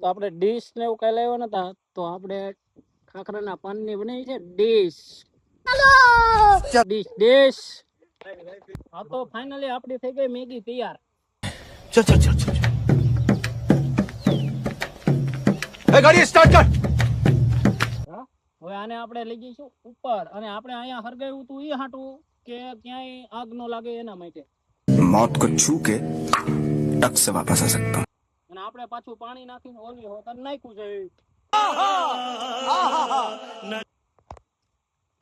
તો આપણે ડીશ ને એવું કઈ લાવ્યા નતા, તો આપણે ખાખરાના પાનની બનાવી છે ડીશ. Dish dish. હા તો ફાઇનલી આપણી થઈ ગઈ મેગી તૈયાર. चल चल चल चल गाड़ी स्टार्ट कर। હવે આને આપણે લઈ જઈશું ઉપર, અને આપણે અહીંયા હરગાવ્યું હતું એ હાટું કે ક્યાંય આગ ન લાગે એના માટે. मौत को छू के टक से वापस आ सकता हूँ। અને આપણે પાછું પાણી નાખીને ઓલી હોતર નાખ્યું છે.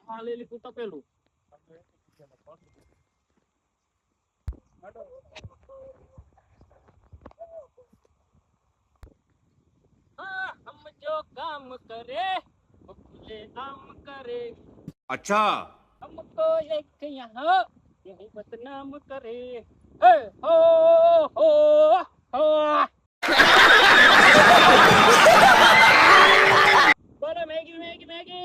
આ લઈ લીધું તપેલું. हम जो काम करे वो खुले आम करे, अच्छा हमको एक यहाँ यही बदनाम करे. ए हो हो हो. बोलो मैगी मैगी मैगी.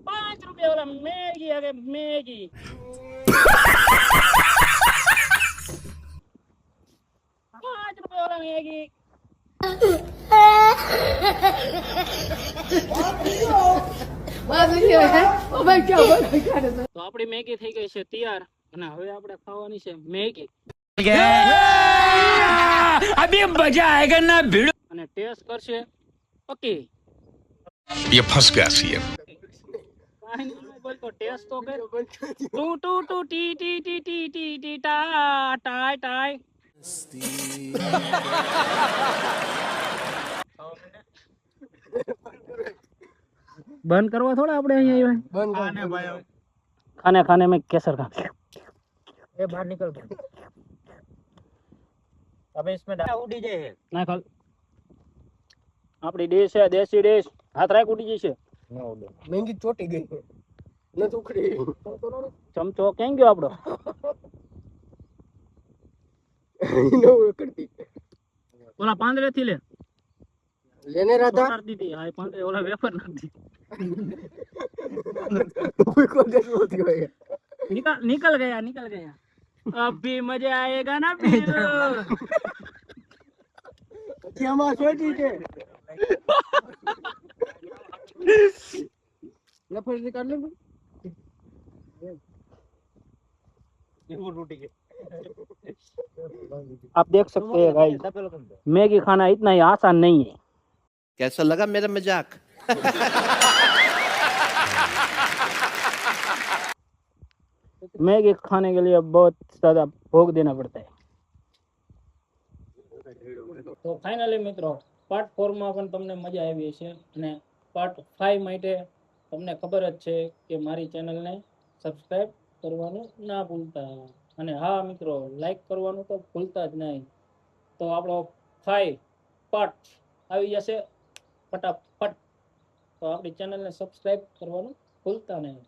5 रुपये वाला मैगी आ गए मैगी. 5 रुपये वाला मैगी. તો આપણી મેગી થઈ ગઈ છે તૈયાર, અને હવે આપણે ખાવાની છે મેગી. अभी मजा आएगा ना भिड़ो। અને ટેસ્ટ કરશે ઓકે. ये फंस गया सीएम। બોલ તો ટેસ્ટ તો કર. ટુ ટુ ટુ ટી ટી ટી ટી ટી ટી ટા ટાય ટાય. બંધ કરવા થોડા આપણે અહીંયા આવ્યા. खाने खाने में केसर खा. ये बाहर निकल गया। अब इसमें उड़ी जाए ના ખાલ. આપણી ડીશ છે દેશી ડીશ. હાથ રાખ ઉડી જશે. મેંગી ચોટી ગઈ ન ઉખડી. ચમચો ક્યાં ગયો આપણો? ન ઉખડતી. ઓલા પાંદડે થી લે. લેને રાધા માર દીધી. હા પાંદડે ઓલા વેફર નાખી. કોઈ દેખો થયો. निकल गया निकल गया. अब भी मजा आएगा ना फिर. કેમાં ચોટી છે લફર નિકાલ લે. आप देख सकते हैं भाई, मैगी खाना इतना ही आसान नहीं है. कैसा लगा मेरा मजाक? मैगी खाने के लिए बहुत ज्यादा भोग देना पड़ता है. તો ફાઇનલી મિત્રો પાર્ટ 4 માં પણ તમને મજા આવી હશે, અને પાર્ટ 5 માટે તમને ખબર જ છે કે મારી ચેનલને સબસ્ક્રાઇબ કરવાનું ના ભૂલતા, અને હા મિત્રો લાઈક કરવાનું તો ભૂલતા જ નહીં. તો આપણો 5 પાર્ટ આવી જશે ફટાફટ. તો આપણી ચેનલને સબસ્ક્રાઇબ કરવાનું ભૂલતા નહીં.